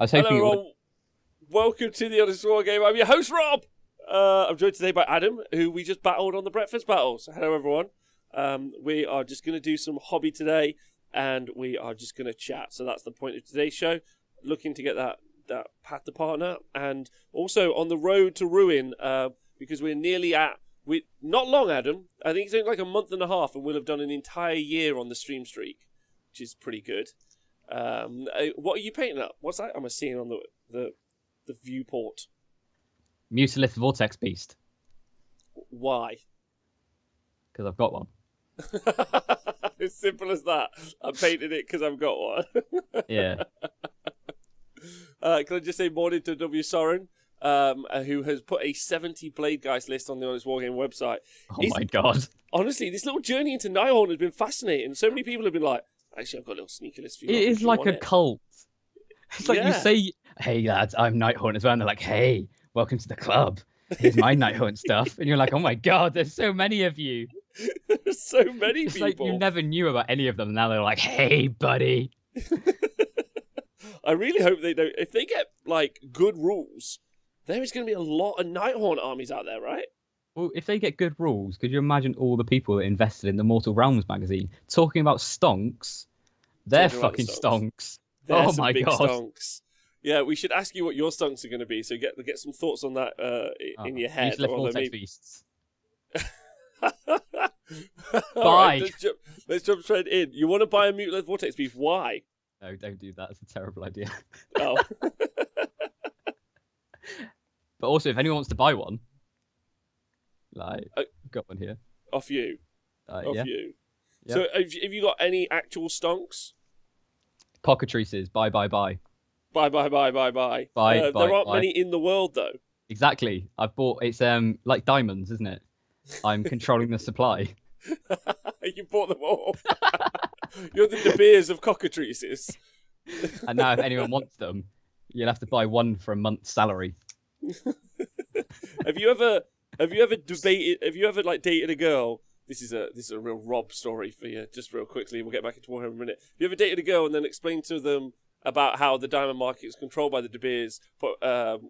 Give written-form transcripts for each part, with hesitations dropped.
was Hello, hoping. everyone. Welcome to the Honest War Game. I'm your host, Rob. I'm joined today by Adam, who we just battled on the breakfast battle. So, hello, everyone. We are just going to do some hobby today, and we are just going to chat. So that's the point of today's show. Looking to get that path to partner, and also on the road to ruin, because we're nearly at. Not long, Adam. I think it's only like a month and a half, and we'll have done an entire year on the stream streak, which is pretty good. What are you painting up? What's that? I'm seeing on the viewport. Mutilith Vortex Beast. Why? Because I've got one. As simple as that. I painted it because I've got one. Yeah. Can I just say morning to W. Soren, who has put a 70 Blade Geist list on the Honest Wargame website. My God. Honestly, this little journey into Nighthorn has been fascinating. So many people have been like, actually, I've got a little sneaky list for you. It is like a cult. It's like you say, hey lads, I'm Nighthorn as well. And they're like, hey, welcome to the club. Here's my Nighthorn stuff. And you're like, oh my God, there's so many of you. There's so many it's people. Like you never knew about any of them. Now they're like, hey, buddy. I really hope they don't. If they get like good rules, there is going to be a lot of Nighthorn armies out there, right? Well, if they get good rules, could you imagine all the people that invested in the Mortal Realms magazine talking about stonks? They're fucking stonks. They're oh some my big God. Stonks. Yeah, we should ask you what your stonks are going to be. So get some thoughts on that in your head. Vortex Beasts. Right, let's jump straight in. You want to buy a Mutilith Vortex Beast? Why? No, don't do that. It's a terrible idea. Oh. But also, if anyone wants to buy one, like, got one here. Off you. Yeah. You. Yep. So have you got any actual stonks? Cockatrices, buy. Buy. Buy. There aren't many in the world, though. Exactly. I've bought, it's like diamonds, isn't it? I'm controlling the supply. You bought them all. You're the De Beers of cockatrices. And now if anyone wants them, you'll have to buy one for a month's salary. Have you ever like dated a girl? This is a real Rob story for you, just real quickly. We'll get back into Warhammer in a minute. Have you ever dated a girl and then explained to them about how the diamond market is controlled by the De Beers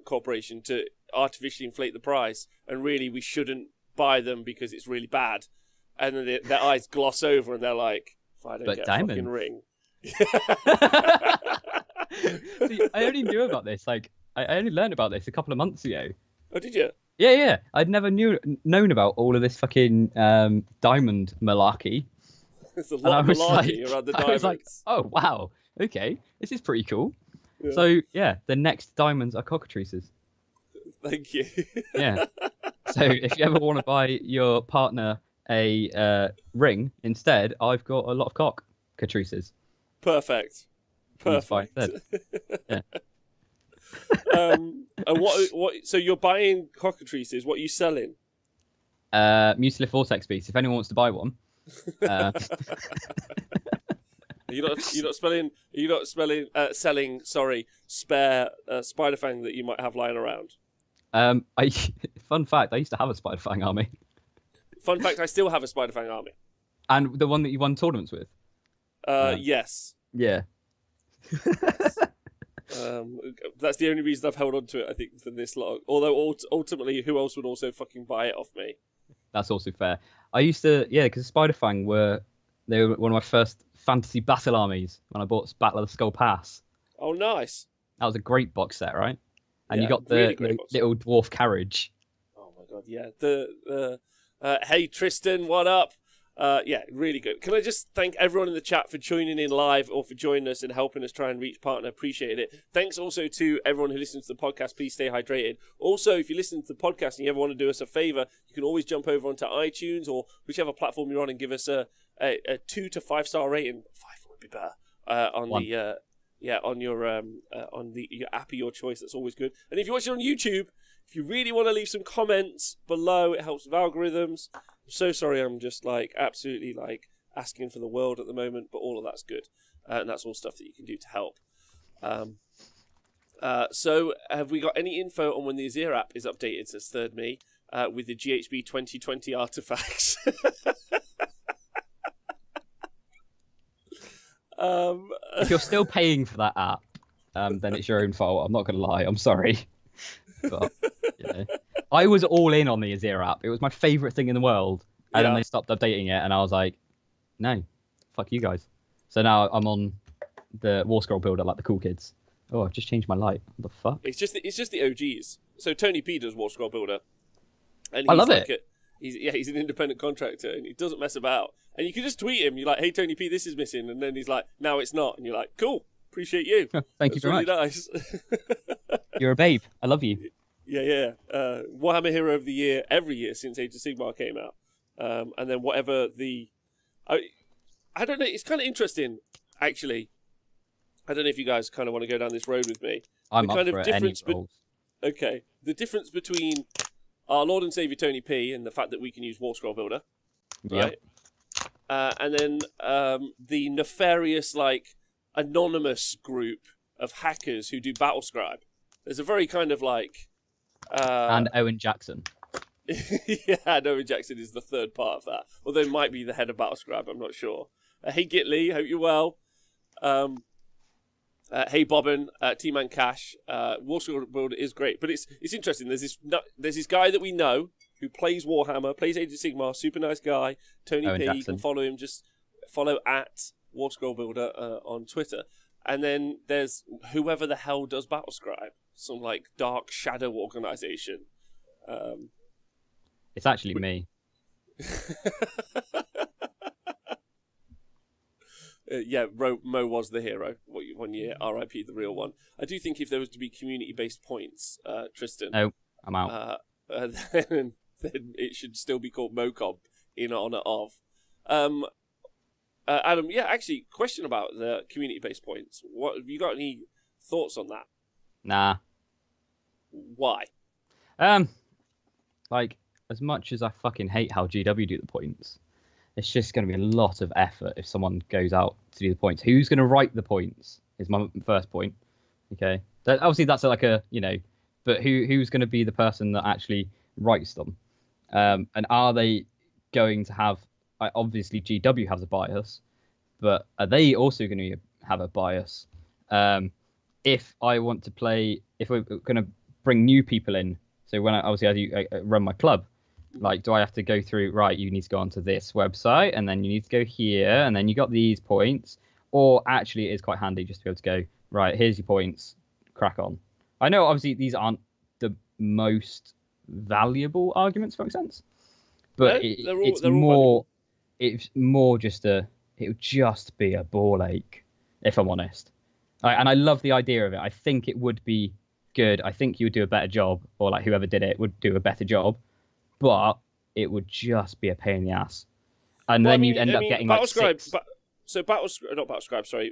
Corporation to artificially inflate the price, and really we shouldn't buy them because it's really bad, and then their eyes gloss over and they're like, if I don't get a fucking ring. See, I only knew about this, like, I only learned about this a couple of months ago. Oh, did you? Yeah. I'd never known about all of this fucking diamond malarkey. There's a lot of malarkey around the diamonds. I was like, oh, wow. Okay, this is pretty cool. Yeah. So, yeah, the next diamonds are cockatrices. Thank you. Yeah. So, if you ever want to buy your partner a ring instead, I've got a lot of cockatrices. Perfect. Yeah. And what? So you're buying cockatrices. What are you selling? Mutilith Vortex Beast. If anyone wants to buy one. You're not selling spare Spiderfang that you might have lying around. Fun fact, I used to have a Spiderfang army. Fun fact, I still have a Spiderfang army. And the one that you won tournaments with? Yes. Yeah. That's the only reason I've held on to it, I think, for this long. Although ultimately, who else would also fucking buy it off me? That's also fair. I used to, because Spiderfang were one of my first fantasy battle armies when I bought Battle of the Skull Pass. Oh, nice. That was a great box set, right? And yeah, you got really the little dwarf carriage. Oh my God, yeah. Hey Tristan, what up? Yeah, really good. Can I just thank everyone in the chat for joining in live or for joining us and helping us try and reach partner? Appreciate it. Thanks also to everyone who listens to the podcast. Please stay hydrated. Also, if you listen to the podcast and you ever want to do us a favor, you can always jump over onto iTunes or whichever platform you're on and give us a 2 to 5 star rating. 5 would be better. On your app of your choice. That's always good. And if you watch it on YouTube, if you really want to leave some comments below, it helps with algorithms. I'm so sorry, I'm just absolutely asking for the world at the moment, but all of that's good. And that's all stuff that you can do to help. So have we got any info on when the Azir app is updated, says Third Me, with the GHB 2020 artifacts? If you're still paying for that app, then it's your own fault. I'm not gonna lie. I'm sorry, but you know, I was all in on the Azir app. It was my favorite thing in the world, and then Yeah. they stopped updating it, and I was like, no, fuck you guys. So now I'm on the War Scroll builder like the cool kids. Oh, I've just changed my light. What the fuck? It's just the OGs. So Tony P does War Scroll Builder, and I he's love like it. he's an independent contractor, and he doesn't mess about. And you can just tweet him. You're like, "Hey Tony P, this is missing," and then he's like, "No, it's not," and you're like, "Cool, appreciate you. Thank you That's very really much. nice." You're a babe. I love you. Yeah. Warhammer Hero of the Year every year since Age of Sigmar came out, and then whatever I don't know. It's kind of interesting, actually. I don't know if you guys kind of want to go down this road with me. I'm The up kind for of it. Any difference roles. Okay, the difference between our Lord and Savior Tony P and the fact that we can use War Scroll Builder, right? And then the nefarious, like, anonymous group of hackers who do Battlescribe. There's a very kind of like... And Owen Jackson. yeah, Noah Jackson is the third part of that. Although it might be the head of Battlescribe, I'm not sure. Hey Gitley, hope you're well. Hey Bobbin, T-Man Cash. War Scroll Builder is great, but it's interesting. There's this guy that we know who plays Warhammer, plays Age of Sigmar, super nice guy. Tony Owen P. Jackson. You can follow him. Just follow at War Scroll Builder on Twitter. And then there's whoever the hell does Battlescribe, some like dark shadow organization. It's actually me. Yeah, Mo was the hero 1 year. R.I.P. the real one. I do think if there was to be community-based points, Tristan, No, I'm out. then it should still be called MoCob in honor of. Adam, yeah, actually, question about the community-based points. What have you got any thoughts on that? Nah. Why? Like, as much as I fucking hate how GW do the points, it's just going to be a lot of effort if someone goes out to do the points. Who's going to write the points is my first point. Okay. Obviously, that's like a, but who's going to be the person that actually writes them? And are they going to have, obviously GW has a bias, but are they also going to have a bias? If I want to play, if we're going to bring new people in, so when I run my club, like, do I have to go through, right, you need to go onto this website, and then you need to go here, and then you got these points, or actually it is quite handy just to be able to go, right, here's your points, crack on. I know, obviously, these aren't the most valuable arguments, for sense, but it's more just it would just be a ball ache, if I'm honest. And I love the idea of it. I think it would be good. I think you would do a better job, or like whoever did it would do a better job, but it would just be a pain in the ass. And then you'd end up getting like six.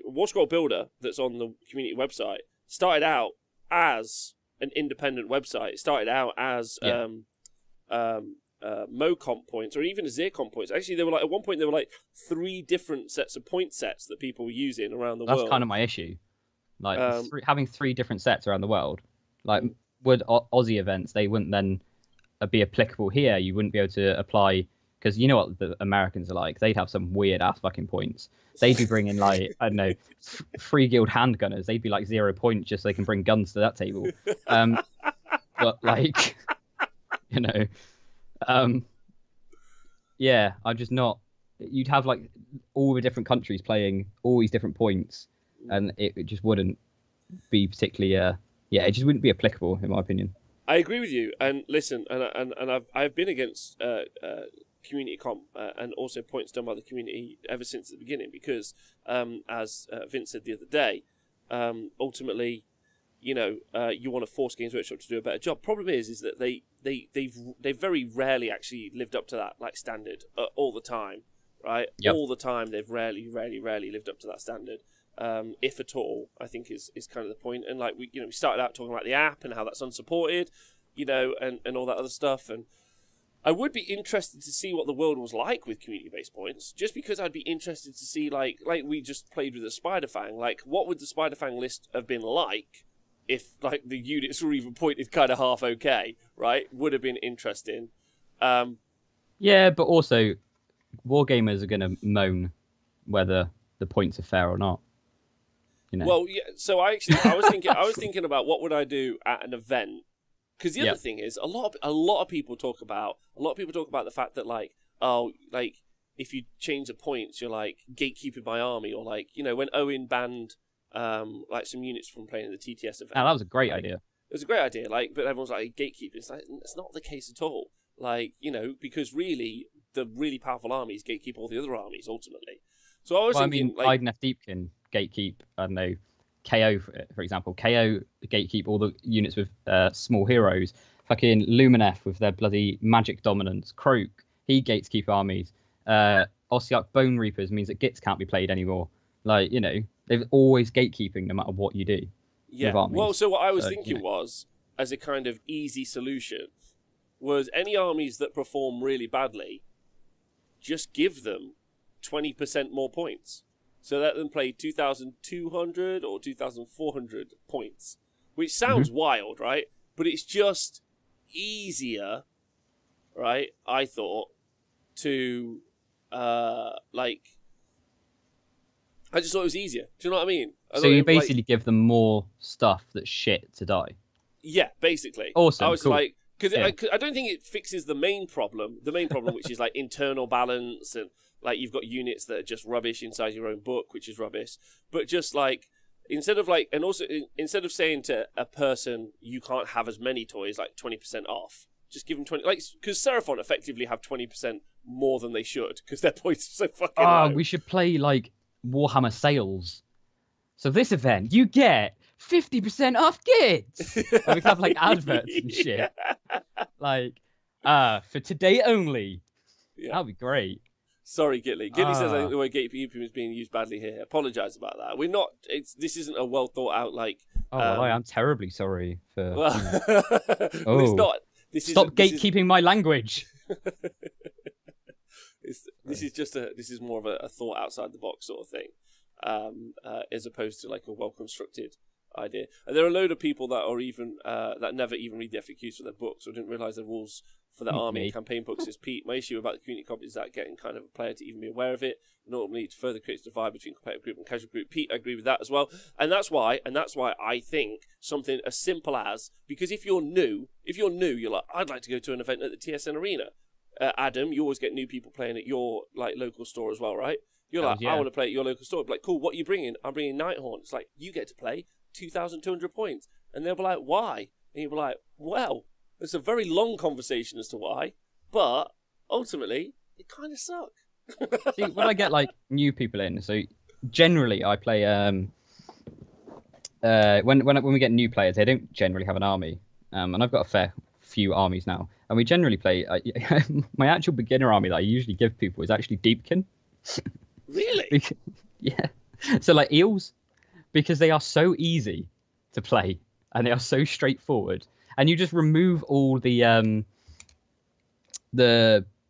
War Scroll Builder that's on the community website started out as an independent website. It started out as MoComp points, or even Azir comp points. Actually, there were like at one point there were like 3 different sets of point sets that people were using around the world. That's kind of my issue. Like having 3 different sets around the world. Like would Aussie events, they wouldn't then be applicable here. You wouldn't be able to apply, because you know what the Americans are like. They'd have some weird ass fucking points. They'd be bringing like, I don't know, free guild handgunners. They'd be like 0 points just so they can bring guns to that table. But like, yeah, I'm just not. You'd have like all the different countries playing all these different points, and it just wouldn't be particularly it just wouldn't be applicable in my opinion. I agree with you, and listen, and I've been against community comp and also points done by the community ever since the beginning, because as Vince said the other day, ultimately, you want to force Games Workshop to do a better job. Problem is that they've very rarely actually lived up to that like standard all the time, right? Yep. All the time they've rarely lived up to that standard. If at all, I think is kind of the point. And like we started out talking about the app and how that's unsupported, and all that other stuff. And I would be interested to see what the world was like with community-based points, just because I'd be interested to see like we just played with the Spider-Fang. Like, what would the Spider-Fang list have been like if like the units were even pointed kind of half okay, right? Would have been interesting. Yeah, but also wargamers are going to moan whether the points are fair or not. You know. Well, yeah. So I was thinking about what would I do at an event. Because the other thing is, a lot of people talk about the fact that like, oh, like if you change the points, you're like gatekeeping my army, or like, you know, when Owen banned like some units from playing in the TTS event. Oh, that was a great idea. It was a great idea, like, but everyone's like gatekeeping. It's like it's not the case at all. Like, you know, because really the really powerful armies gatekeep all the other armies ultimately. So I was thinking, like, Biden F. Deepkin gatekeep, I don't know, KO, for example. KO gatekeep all the units with small heroes. Fucking Lumineth with their bloody magic dominance. Croak, he gatekeep armies. Ossiarch Bone Reapers means that Gits can't be played anymore. Like, you know, they're always gatekeeping no matter what you do. Yeah. With armies. Well, so what I was thinking was, as a kind of easy solution, was any armies that perform really badly, just give them 20% more points. So let them play 2,200 or 2,400 points, which sounds wild, right? But it's just easier, right? I thought to like, I just thought it was easier. Do you know what I mean? So you basically give them more stuff that's shit to die. Yeah, basically. Awesome. I was cool. like, because I don't think it fixes the main problem. The main problem, which is like internal balance, and like you've got units that are just rubbish inside your own book, which is rubbish. But just like instead of saying to a person you can't have as many toys, like 20% off, just give them 20. Like, because Seraphon effectively have 20% more than they should because their points are so fucking low. We should play like Warhammer sales. So this event, you get 50% off Gits. And we can have like adverts and shit. Like, for today only. Yeah. That'd be great. Sorry, Gitley. Gitley says I think the word gatekeeping is being used badly here. Apologise about that. We're not. This isn't a well thought out like. I am terribly sorry for. Well, it's not. Stop gatekeeping my language. This is more of a thought outside the box sort of thing, as opposed to like a well constructed idea. And there are a load of people that are even that never even read the FAQs for their books or didn't realise the rules for their army and campaign books. Is Pete. My issue about the community copy is that getting kind of a player to even be aware of it normally further creates a divide between competitive group and casual group. Pete, I agree with that as well, and that's why I think something as simple as, because if you're new, you're like, I'd like to go to an event at the TSN Arena. Adam, you always get new people playing at your like local store as well, right? You're like, I want to play at your local store. But like, cool, what are you bringing? I'm bringing Nighthorn. It's like, you get to play 2,200 points. And they'll be like, why? And you'll be like, well, it's a very long conversation as to why, but ultimately, it kind of sucks. See, when I get like new people in, so generally I play when we get new players, they don't generally have an army, and I've got a fair few armies now, and we generally play my actual beginner army that I usually give people is actually Deepkin. Really? Yeah. So like eels, because they are so easy to play and they are so straightforward, and you just remove all the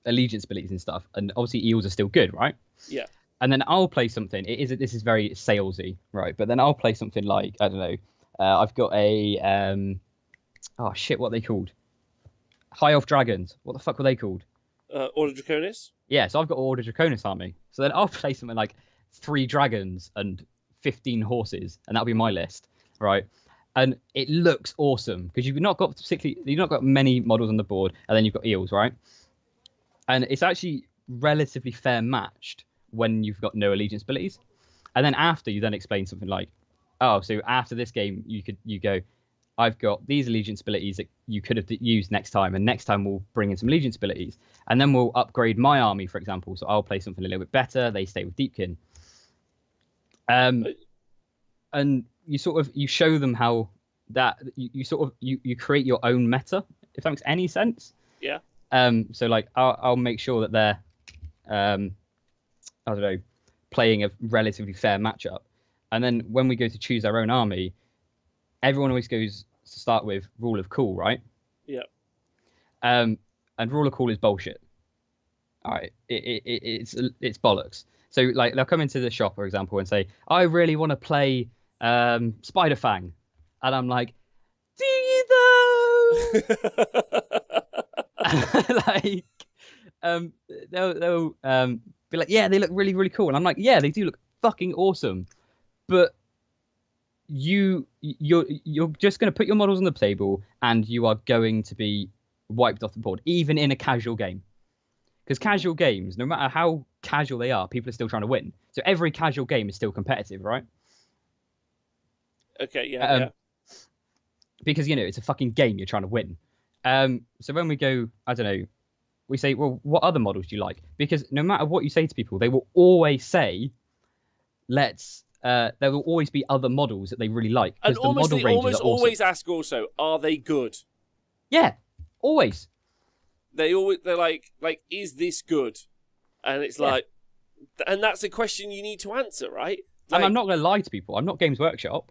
allegiance abilities and stuff, and obviously eels are still good, right? Yeah. And then I'll play something. This is very salesy, right? But then I'll play something like, I don't know. I've got a oh shit, what are they called? High Elf Dragons. What the fuck were they called? Order Draconis? Yeah, so I've got Order Draconis army. So then I'll play something like 3 dragons and 15 horses, and that'll be my list, right? And it looks awesome because you've not got many models on the board, and then you've got eels, right? And it's actually relatively fair matched when you've got no allegiance abilities. And then after, you then explain something like, oh, so after this game, you go, I've got these allegiance abilities that you could have used next time, and next time we'll bring in some allegiance abilities, and then we'll upgrade my army, for example. So I'll play something a little bit better. They stay with Deepkin. And you show them how that you create your own meta, if that makes any sense. Yeah. So like I'll make sure that they're I don't know, playing a relatively fair matchup, and then when we go to choose our own army, everyone always goes to start with rule of cool, right? Yeah. And rule of cool is bullshit. All right, it's bollocks. So like they'll come into the shop, for example, and say, I really want to play Spiderfang, and I'm like, do you though? Like, they'll be like, yeah, they look really, really cool, and I'm like, yeah, they do look fucking awesome, but you're just going to put your models on the table, and you are going to be wiped off the board, even in a casual game. Because casual games, no matter how casual they are, people are still trying to win. So every casual game is still competitive, right? Okay, yeah. Because it's a fucking game. You're trying to win. So when we go, I don't know, we say, well, what other models do you like? Because no matter what you say to people, they will always say, there will always be other models that they really like. And the model they ranges are always ask also, are they good? Yeah, always. They're like, is this good? And it's like, and that's a question you need to answer, right? Like, and I'm not going to lie to people. I'm not Games Workshop,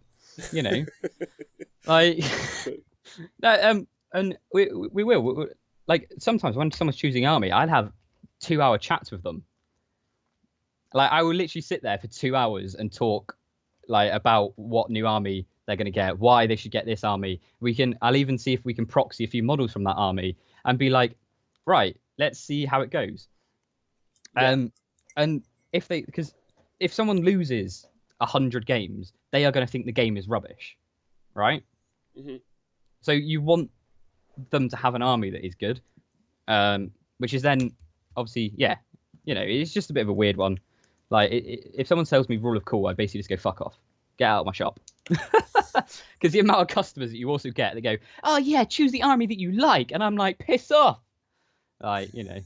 like, and we will. Like, sometimes when someone's choosing army, I'd have 2-hour chats with them. Like, I will literally sit there for 2 hours and talk, like, about what new army they're going to get, why they should get this army. I'll even see if we can proxy a few models from that army and be like, right, let's see how it goes. Yeah. And because if someone loses 100 games, they are going to think the game is rubbish, right? Mm-hmm. So you want them to have an army that is good, which is then obviously, it's just a bit of a weird one. Like, if someone sells me Rule of Cool, I basically just go, fuck off, get out of my shop. Because the amount of customers that you also get, they go, oh yeah, choose the army that you like, and I'm like, piss off. Like, And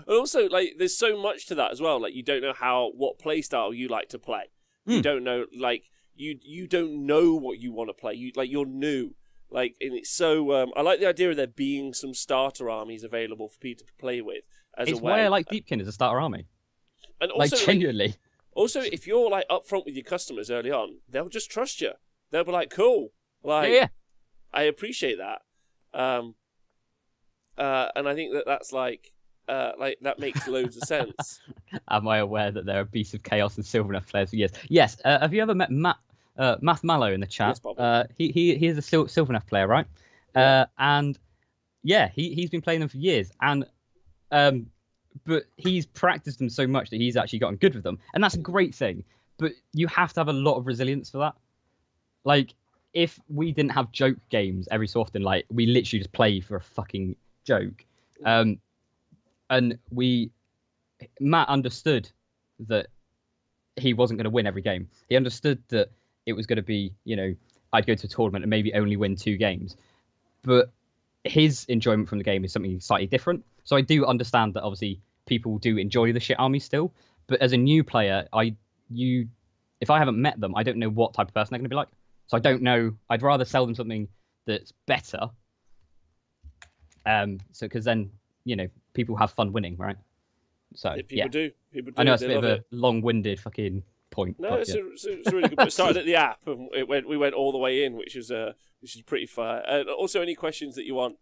also, like, there's so much to that as well. Like, you don't know what play style you like to play. You don't know, like, you don't know what you want to play. You're new. Like, and it's so. I like the idea of there being some starter armies available for people to play with. It's why I like Deepkin as a starter army. And also, like, genuinely. Also, if you're like upfront with your customers early on, they'll just trust you. They'll be like, "Cool, like, yeah. I appreciate that." And I think that that makes loads of sense. Am I aware that there are Beasts of Chaos and Sylvaneth players? Yes. Have you ever met Math Mallow in the chat? Yes, he is a Sylvaneth player, right? Yeah. And he's been playing them for years, and but he's practiced them so much that he's actually gotten good with them, and that's a great thing. But you have to have a lot of resilience for that. Like, if we didn't have joke games every so often, like, we literally just play for a fucking joke, and Matt understood that he wasn't going to win every game. He understood that it was going to be, I'd go to a tournament and maybe only win 2 games, but his enjoyment from the game is something slightly different. So I do understand that obviously people do enjoy the shit army still, but as a new player, if I haven't met them, I don't know what type of person they're going to be like. So I don't know. I'd rather sell them something that's better. Because then, people have fun winning, right? So People do. I know it's a bit of a long-winded fucking point. No, it's a really good point. It started at the app, and we went all the way in, which is pretty fun. And also, any questions that you want.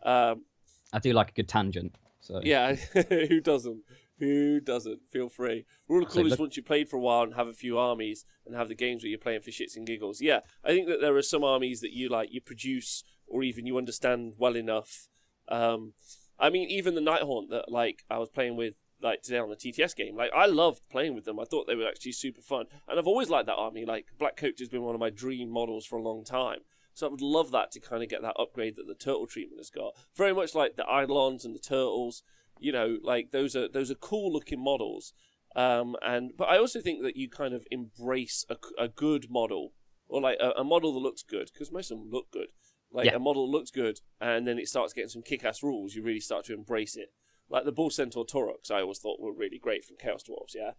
I do like a good tangent. So yeah, who doesn't? Who doesn't? Feel free. Rule of Cool is once you played for a while and have a few armies and have the games where you're playing for shits and giggles. Yeah, I think that there are some armies that you produce or even you understand well enough. I mean, even the Nighthaunt that I was playing with today on the TTS game. I loved playing with them. I thought they were actually super fun, and I've always liked that army. Black Coach has been one of my dream models for a long time. So I would love that to kind of get that upgrade that the turtle treatment has got. Very much like the Eidolons and the turtles. Those are cool looking models. But I also think that you kind of embrace a good model, or a model that looks good, because most of them look good. A model looks good, and then it starts getting some kick-ass rules. You really start to embrace it. Like the Bull Centaur Taurox, I always thought were really great from Chaos Dwarfs. Yeah,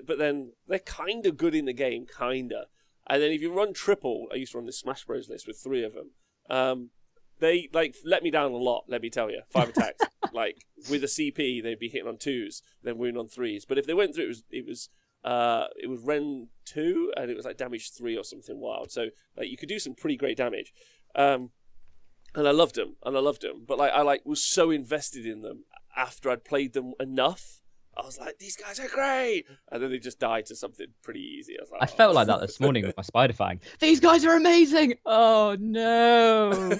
but then they're kind of good in the game, kinda. And then if you run triple, I used to run this Smash Bros list with 3 of them. They let me down a lot. Let me tell you, 5 attacks. With a CP, they'd be hitting on 2s, then wound on 3s. But if they went through, it was Ren 2, and it was damage 3 or something wild. So you could do some pretty great damage. And I loved them, But I was so invested in them after I'd played them enough. I was like, these guys are great, and then they just died to something pretty easy. I felt like that this morning with my Spider Fang. These guys are amazing. Oh no!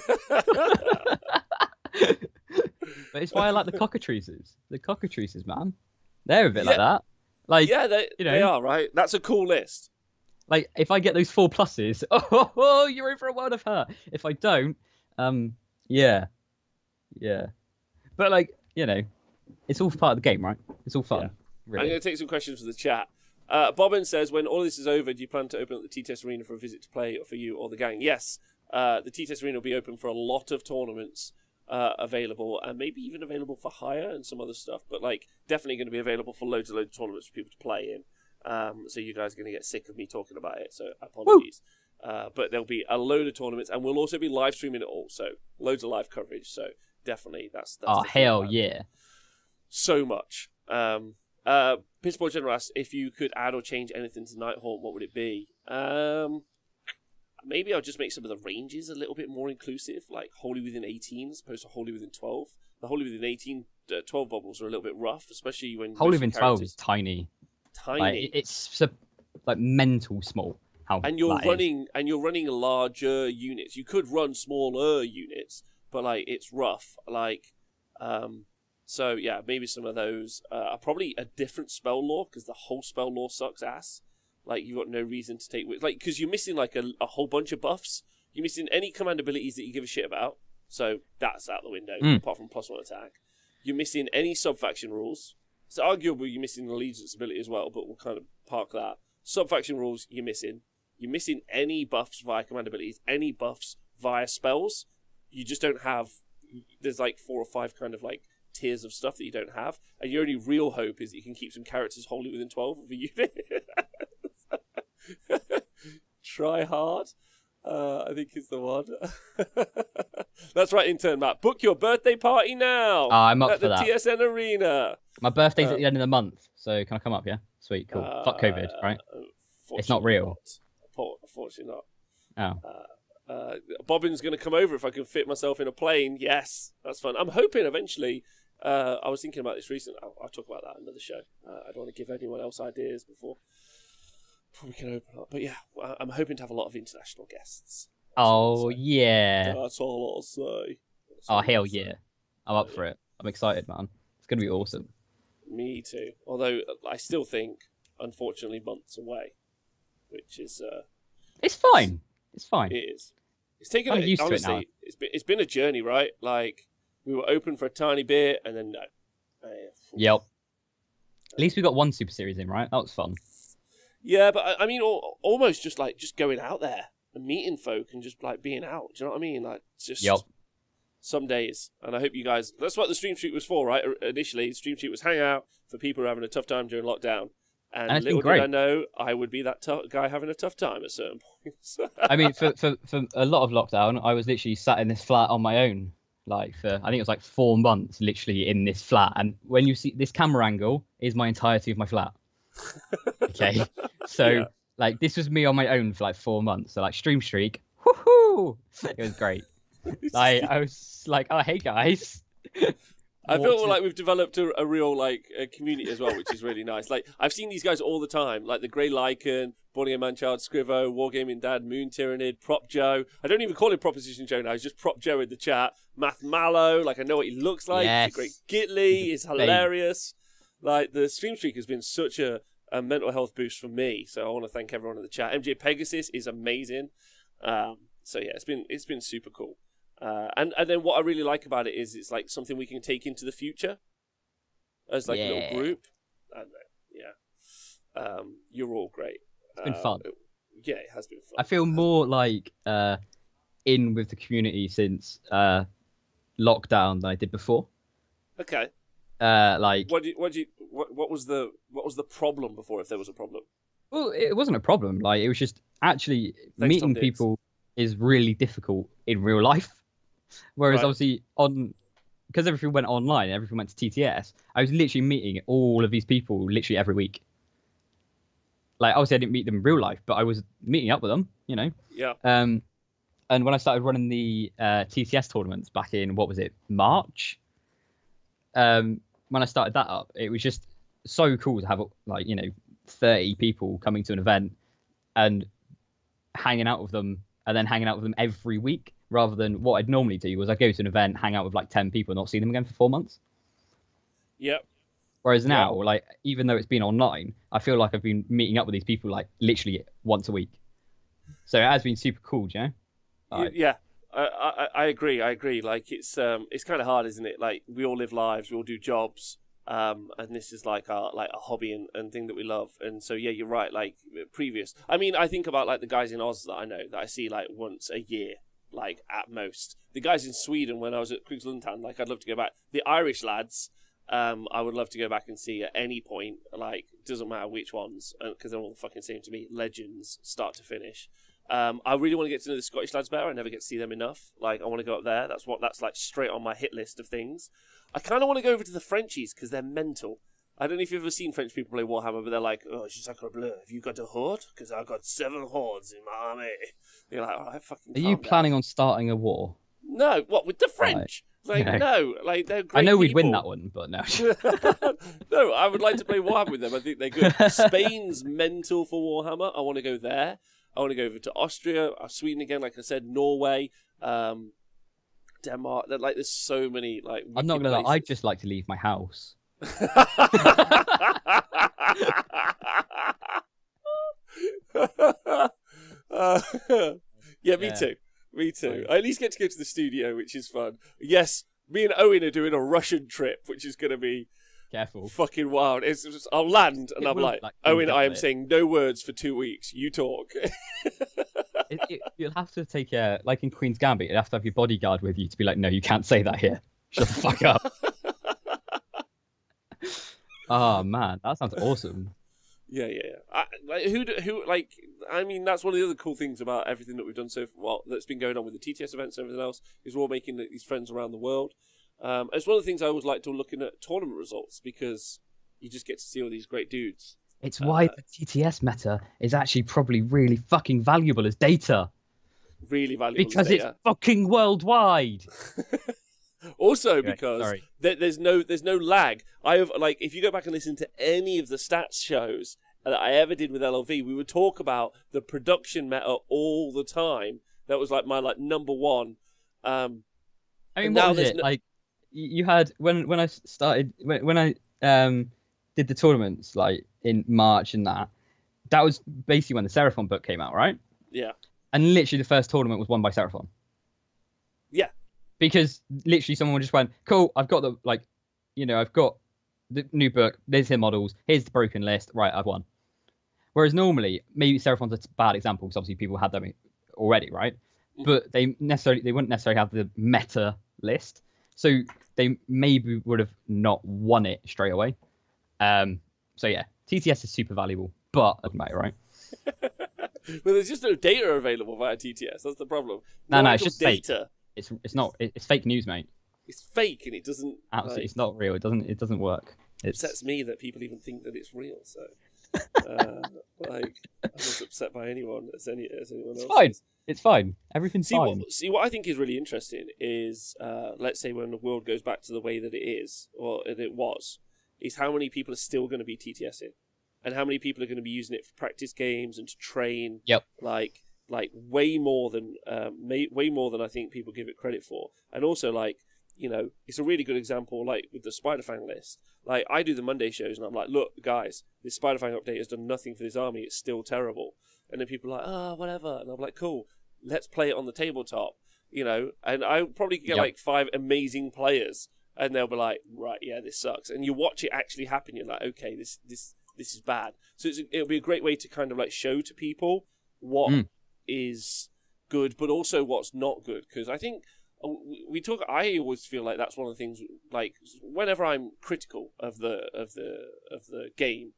But it's why I like the cockatrices. The cockatrices, man, they're a bit like that. They are right. That's a cool list. Like, if I get those 4 pluses, oh, you're in for a world of hurt. If I don't, yeah. But like, it's all part of the game, right? It's all fun. Yeah. Really. I'm going to take some questions from the chat. Bobbin says, when all this is over, do you plan to open up the T-Test Arena for a visit to play for you or the gang? Yes. The T-Test Arena will be open for a lot of tournaments available, and maybe even available for hire and some other stuff, but like definitely going to be available for loads of tournaments for people to play in. So you guys are going to get sick of me talking about it, so apologies. But there'll be a load of tournaments, and we'll also be live streaming it all, so loads of live coverage, so definitely that's oh, hell yeah. So much. Pittsburgh General asks if you could add or change anything to Nighthawk, what would it be? Maybe I'll just make some of the ranges a little bit more inclusive, like Wholly Within 18 as opposed to Wholly Within 12. The Wholly Within 18, 12 bubbles are a little bit rough, especially when Wholly Within 12 is tiny. Like, it's like mental small. And you're running larger units. You could run smaller units, but like it's rough. Like, so yeah, maybe some of those are probably a different spell lore because the whole spell lore sucks ass. Like, you've got no reason to take... Like, because you're missing, like, a whole bunch of buffs. You're missing any command abilities that you give a shit about. So, that's out the window, apart from +1 attack. You're missing any sub-faction rules. So, arguably, you're missing the Allegiance ability as well, but we'll kind of park that. Sub-faction rules, you're missing. You're missing any buffs via command abilities, any buffs via spells. You just don't have... There's, like, 4 or 5 kind of, like, tiers of stuff that you don't have. And your only real hope is that you can keep some characters wholly within 12 of a unit. Try hard, I think is the one. That's right, intern Matt. Book your birthday party now. I'm up at for the that. TSN Arena. My birthday's at the end of the month, so can I come up? Yeah, sweet, cool. Fuck COVID, right? It's not real. Unfortunately not. Oh. Bobbin's going to come over if I can fit myself in a plane. Yes, that's fun. I'm hoping eventually. I was thinking about this recently. I'll talk about that in another show. I don't want to give anyone else ideas before we can open up. But yeah, I'm hoping to have a lot of international guests. Yeah. That's all I'll say. Oh, hell yeah. I'm up for it. I'm excited, man. It's going to be awesome. Me too. Although I still think, unfortunately, months away, which is... It's fine. It's fine. It is. It's taken... I'm used honestly, to it now. It's been a journey, right? Like, we were open for a tiny bit, and then no. Yep. At least we got one Super Series in, right? That was fun. Yeah, but I mean, almost just going out there and meeting folk and just like being out. Do you know what I mean? Like, it's just some days. And I hope you guys. That's what the Stream Street was for, right? Initially, Stream Street was hang out for people who are having a tough time during lockdown. And little did I know, I would be that guy having a tough time at certain points. I mean, for a lot of lockdown, I was literally sat in this flat on my own. Like, I think it was like 4 months, literally in this flat. And when you see this camera angle, is my entirety of my flat. Okay, so like this was me on my own for like 4 months. So like Stream Streak, woohoo! It was great. Like I was like, oh hey guys. I feel like we've developed a real like a community as well, which is really nice. Like I've seen these guys all the time, like the Grey Lycan, Born Again Manchild, Scrivo, Wargaming Dad, Moon Tyrannid, Prop Joe. I don't even call him Proposition Joe now. He's just Prop Joe in the chat. Math Mallow, like I know what he looks like. Yes. He's a great Gitley. He's hilarious. Like the Stream Streak has been such a mental health boost for me. So I want to thank everyone in the chat. MJ Pegasus is amazing. So yeah, it's been super cool. And then what I really like about it is it's like something we can take into the future as like a little group. And you're all great. It's been fun. Yeah, it has been fun. I feel more like in with the community since lockdown than I did before. Okay. Like what was the problem before, if there was a problem? Well, it wasn't a problem. Like it was just actually meeting people is really difficult in real life. Whereas obviously because everything went online, everything went to TTS, I was literally meeting all of these people literally every week. Like obviously I didn't meet them in real life, but I was meeting up with them, you know. Yeah. And when I started running the TTS tournaments back in March, when I started that up, it was just so cool to have 30 people coming to an event and hanging out with them, and then hanging out with them every week, rather than what I'd normally do was I'd go to an event, hang out with like 10 people, and not see them again for 4 months. Yep. Whereas now, like, even though it's been online, I feel like I've been meeting up with these people like literally once a week. So it has been super cool, you know? Yeah, I agree. Like, it's kind of hard, isn't it? Like, we all live lives, we all do jobs, and this is like a hobby and thing that we love. And so yeah, you're right. Like, previous, I mean, I think about like the guys in Oz that I know that I see like once a year, like at most. The guys in Sweden when I was at Krigslundtan, like, I'd love to go back. The Irish lads, I would love to go back and see at any point. Like, doesn't matter which ones, because they're all fucking same to me. Legends, start to finish. I really want to get to know the Scottish lads better. I never get to see them enough. Like, I want to go up there. That's like straight on my hit list of things. I kind of want to go over to the Frenchies because they're mental. I don't know if you've ever seen French people play Warhammer, but they're like, oh, sacre bleu, have you got a horde? Because I've got 7 hordes in my army. You're like, all right, fucking Are you planning on starting a war? No, what, with the French? Right. Like, no, like, they're great. I know people. we'd win that one, but no. No, I would like to play Warhammer with them. I think they're good. Spain's mental for Warhammer. I want to go there. I want to go over to Austria, Sweden again, like I said, Norway, Denmark. Like, there's so many. Like, I'm not gonna lie. I'd just like to leave my house. Yeah, me too. Me too. I at least get to go to the studio, which is fun. Yes, me and Owen are doing a Russian trip, which is going to be careful, fucking wild. It's just, I'll land and I'm like, Owen, I am saying no words for 2 weeks. You talk. You'll have to take like in Queen's Gambit, you'll have to have your bodyguard with you to be like, no, you can't say that here. Shut the fuck up. Oh man, that sounds awesome. Yeah. I mean, that's one of the other cool things about everything that we've done so far, well, that's been going on with the TTS events and everything else, is we're all making these friends around the world. It's one of the things I always like to looking at tournament results, because you just get to see all these great dudes. It's why the TTS meta is actually probably really fucking valuable as data. Really valuable because as data. It's fucking worldwide. Also, because there's no lag. I have, like, if you go back and listen to any of the stats shows that I ever did with LLV, we would talk about the production meta all the time. That was like my number one. I mean, what was it? Like, you had when I started when I did the tournaments like in March and that was basically when the Seraphon book came out, right? Yeah. And literally the first tournament was won by Seraphon. Yeah. Because literally someone just went, cool, I've got I've got the new book, there's his models, here's the broken list, right, I've won. Whereas normally, maybe Seraphon's a bad example because obviously people had them already, right? Mm-hmm. But they wouldn't necessarily have the meta list. So they maybe would have not won it straight away. So yeah, TTS is super valuable, but about it, right? Well, there's just no data available via TTS. That's the problem. No, it's just data. Fake. It's fake news, mate. It's fake and it doesn't. Absolutely, it's not real. It doesn't work. It upsets me that people even think that it's real. So, I'm as upset by anyone as anyone else. It's fine. Everything's fine. What I think is really interesting is, let's say when the world goes back to the way that it is, or it was, is how many people are still going to be TTSing, and how many people are going to be using it for practice games and to train. Yep. Like way more than I think people give it credit for, and also it's a really good example, like with the Spiderfang list. Like, I do the Monday shows, and I'm like, look, guys, this Spiderfang update has done nothing for this army. It's still terrible. And then people are like, whatever. And I'm like, cool, let's play it on the tabletop, And I'll probably get like 5 amazing players, and they'll be like, right, yeah, this sucks. And you watch it actually happen. You're like, okay, this is bad. So it'll be a great way to kind of like show to people what is good, but also what's not good. Because I think I always feel like that's one of the things. Like, whenever I'm critical of the game,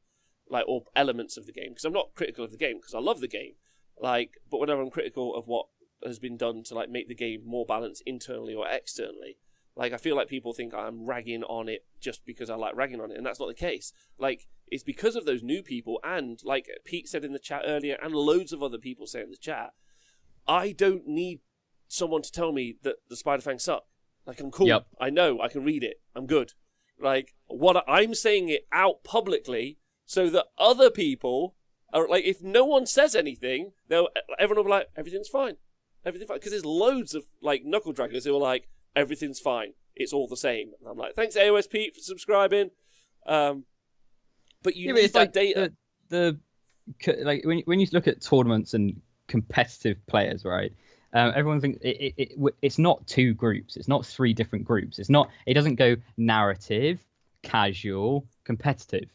like, or elements of the game, because I'm not critical of the game because I love the game. Like, but whenever I'm critical of what has been done to like make the game more balanced internally or externally, like, I feel like people think I'm ragging on it just because I like ragging on it, and that's not the case. Like, it's because of those new people, and like Pete said in the chat earlier, and loads of other people say in the chat, I don't need someone to tell me that the Spiderfang suck. Like, I'm cool. Yep. I know. I can read it. I'm good. Like, I'm saying it out publicly so that other people are like, if no one says anything, everyone will be like, everything's fine. Everything's fine. Because there's loads of like knuckle draggers who are like, everything's fine. It's all the same. And I'm like, thanks AOS Pete for subscribing. But you Yeah, need it's that like data. like when you look at tournaments and competitive players, right? Everyone thinks it's not two groups. It's not three different groups. It's not. It doesn't go narrative, casual, competitive.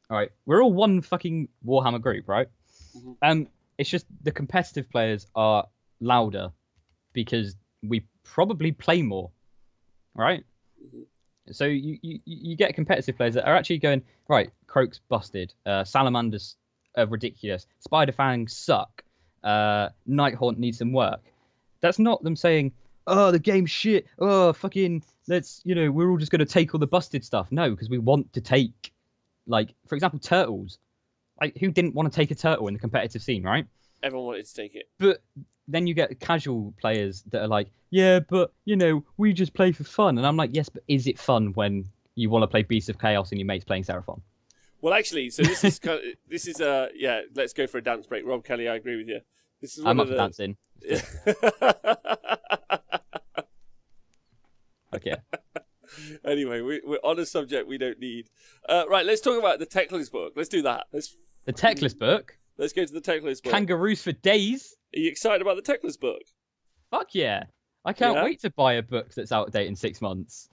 All right, we're all one fucking Warhammer group, right? Mhm. It's just the competitive players are louder because we probably play more, right? Mhm. So you get competitive players that are actually going, right, Croak's busted, Salamanders are ridiculous, Spiderfangs suck, Nighthaunt needs some work. That's not them saying, oh, the game's shit, oh, fucking, we're all just going to take all the busted stuff. No, because we want to take, like, for example, turtles. Like, who didn't want to take a turtle in the competitive scene, right? Everyone wanted to take it. But then you get casual players that are like, yeah, but we just play for fun. And I'm like, yes, but is it fun when you want to play Beasts of Chaos and your mate's playing Seraphon? Well, actually, so this is yeah. Let's go for a dance break. Rob Kelly, I agree with you. This is one I'm of up for the. dancing. Okay. Anyway, we're on a subject we don't need. Right, let's talk about the Techlist book. Let's do that. The Techlist book. Let's go to the Techlist book. Kangaroos for days. Are you excited about the Techlist book? Fuck yeah! I can't wait to buy a book that's out of date in 6 months.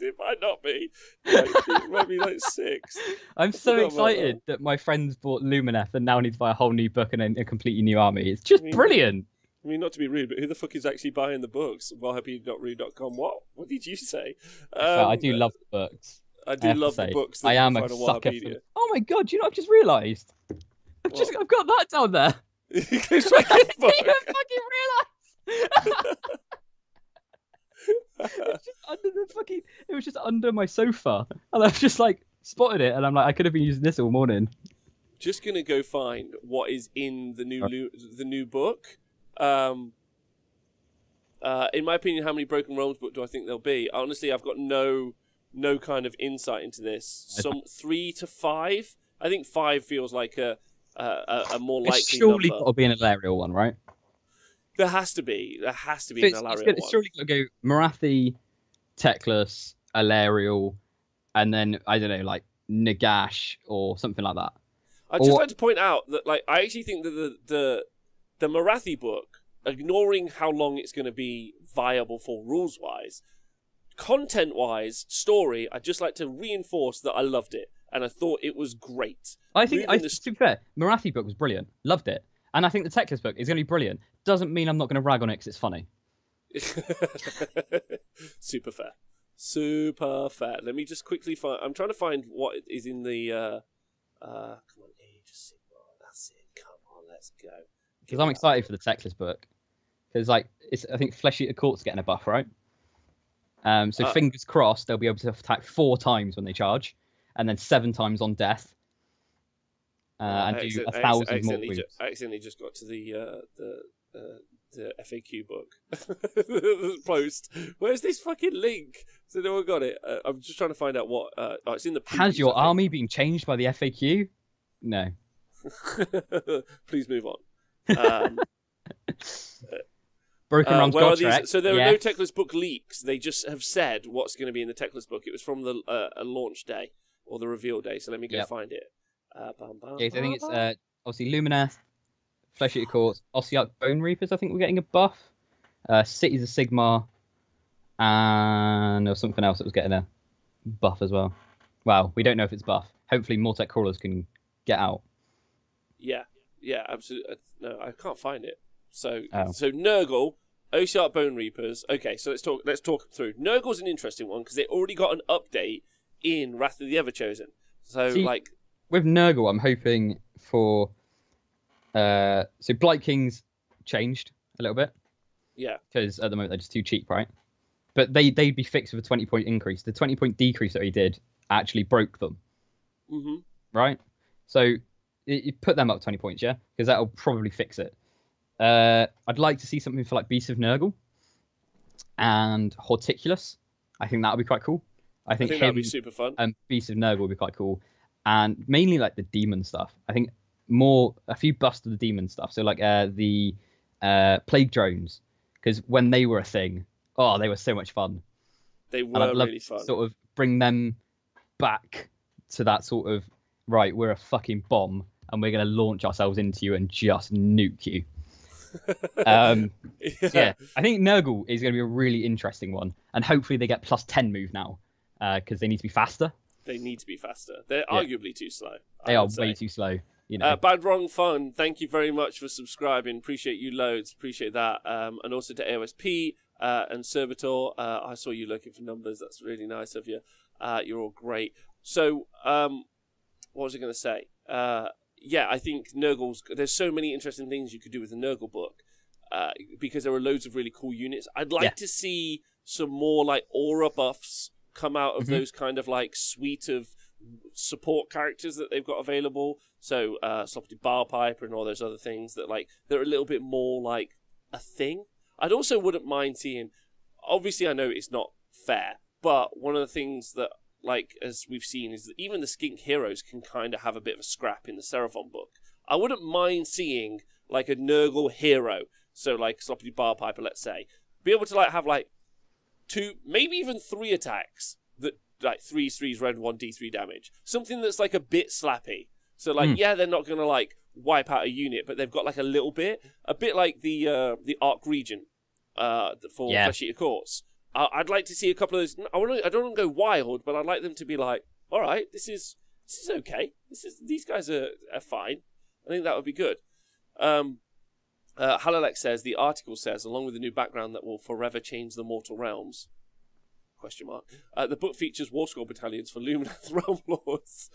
It might not be. It might be like 6. I'm so excited that my friends bought Lumineth and now need to buy a whole new book and a completely new army. It's just brilliant. I mean, not to be rude, but who the fuck is actually buying the books? Wallhappy.rude.com. What did you say? I do love books. I do love the books. I am a sucker for. Oh my god! You know, I've just realised. I've got that down there. It's like a book. You fucking realise? It was just under my sofa, and I've just like spotted it, and I'm like, I could have been using this all morning. Just gonna go find what is in the new book. In my opinion, how many Broken Realms book do I think there'll be? Honestly, I've got no kind of insight into this. Some 3 to 5. I think 5 feels like a more likely it's surely number. got to be an Alarial one, right? There has to be an Alarial one. It's surely got to go Marathi, Teclis, Alarial, and then I don't know, like Nagash or something like that. I'd just like to point out that, like, I actually think that the Marathi book, ignoring how long it's going to be viable for rules-wise, content-wise, story, I'd just like to reinforce that I loved it and I thought it was great. To be fair, Marathi book was brilliant. Loved it. And I think the Teclis book is going to be brilliant. Doesn't mean I'm not going to rag on it because it's funny. Super fair. Super fair. Let me just quickly find... I'm trying to find what is in the... come on, Age of Sigmar. That's it. Come on, let's go. Because I'm excited for the Teclis book. Because, like, I think Flesh Eater Court's getting a buff, right? So fingers crossed they'll be able to attack 4 times when they charge, and then 7 times on death, and do 1,000 more moves. I accidentally just got to the FAQ book post. Where's this fucking link? So no one got it. I'm just trying to find out what. It's in the. Previews, has your army been changed by the FAQ? No. Please move on. Broken Realms Godtrek. So there are no Teclis book leaks. They just have said what's going to be in the Teclis book. It was from the launch day or the reveal day. So let me go find it. I think it's obviously Lumineth, Flesh Eater Court, Ossiarch Bone Reapers. I think we're getting a buff. Cities of Sigmar, and there was something else that was getting a buff as well. Well, we don't know if it's buff. Hopefully, Mortek Crawlers can get out. Yeah, absolutely. No, I can't find it. So Nurgle, Ossiarch Bone Reapers. Okay, so let's talk through. Nurgle's an interesting one because they already got an update in Wrath of the Everchosen. So with Nurgle, I'm hoping for so Blight Kings changed a little bit. Yeah. Because at the moment they're just too cheap, right? But they'd be fixed with a 20-point increase. The 20-point decrease that he did actually broke them. Mm-hmm. Right? So you put them up 20 points, yeah? Because that'll probably fix it. I'd like to see something for like Beast of Nurgle and Horticulus. I think that would be quite cool. I think that would be super fun. And Beast of Nurgle would be quite cool. And mainly like the demon stuff. I think a few busts of the demon stuff. So like the Plague Drones. Because when they were a thing, they were so much fun. They And I'd were love really fun. to sort of bring them back to that sort of, right, we're a fucking bomb and we're going to launch ourselves into you and just nuke you. So yeah, I think Nurgle is going to be a really interesting one, and hopefully they get +10 move now, because they need to be faster. They need to be faster. They're arguably too slow. They are way too slow. You know. Bad Wrong Fun, thank you very much for subscribing. Appreciate you loads. Appreciate that. And also to AOSP and Servitor. I saw you looking for numbers. That's really nice of you. You're all great. So, what was I going to say? Yeah, I think there's so many interesting things you could do with the Nurgle book, because there are loads of really cool units. I'd like to see some more like aura buffs come out of those kind of like suite of support characters that they've got available. So Sloppy Barpiper and all those other things that like they're a little bit more like a thing. I'd also wouldn't mind seeing. Obviously, I know it's not fair, but one of the things that, like, as we've seen, is that even the skink heroes can kind of have a bit of a scrap in the Seraphon book. I wouldn't mind seeing, like, a Nurgle hero, so, like, Sloppy Barpiper, let's say, be able to, like, have, like, 2, maybe even 3 attacks that, like, 3s, red 1d3 damage. Something that's, like, a bit slappy. So, like, yeah, they're not going to, like, wipe out a unit, but they've got, like, a bit like the Arc Regent for Flesh Eater Courts. I'd like to see a couple of those. I don't want to go wild, but I'd like them to be like, all right, this is okay. These guys are fine. I think that would be good. Halalex says the article says, along with the new background that will forever change the mortal realms. ? The book features War Scroll battalions for Lumineth Realm Lords.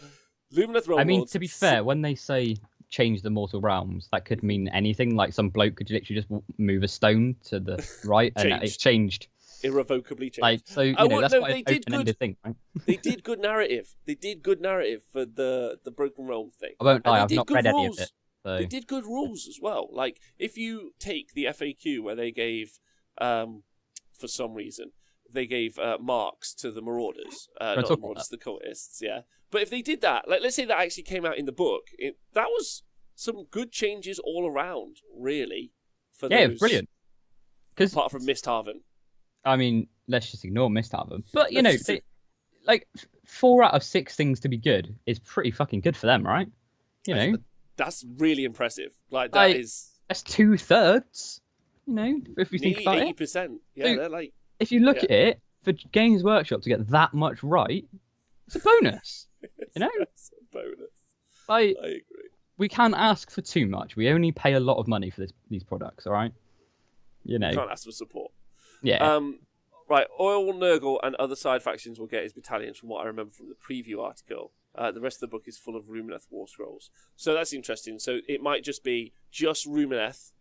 I mean, to be fair, when they say change the mortal realms, that could mean anything. Like some bloke could literally just move a stone to the right, and it's changed. Irrevocably changed. Like, so, that's quite an open-ended thing, right? They did good narrative. They did good narrative for the Broken Realm thing. I won't lie, I've not read any of it. So. They did good rules as well. Like, if you take the FAQ where they gave, for some reason, they gave marks to the Marauders. Not the Marauders, the cultists, yeah. But if they did that, like, let's say that actually came out in the book, that was some good changes all around, really. For those, brilliant. Apart from Misthaven. I mean, let's just ignore Misthaven. But, like, 4 out of 6 things to be good is pretty fucking good for them, right? That's really impressive. Like, that's 2/3, if you think about 80%. Yeah, so they're like... If you look at it, for Games Workshop to get that much right, it's a bonus. It's a bonus. I agree. We can't ask for too much. We only pay a lot of money for these products, all right? You can't ask for support. Yeah. Right, Oil, Nurgle, and other side factions will get his battalions, from what I remember from the preview article. The rest of the book is full of Rumineth War Scrolls. So that's interesting. So it might just be just Rumineth.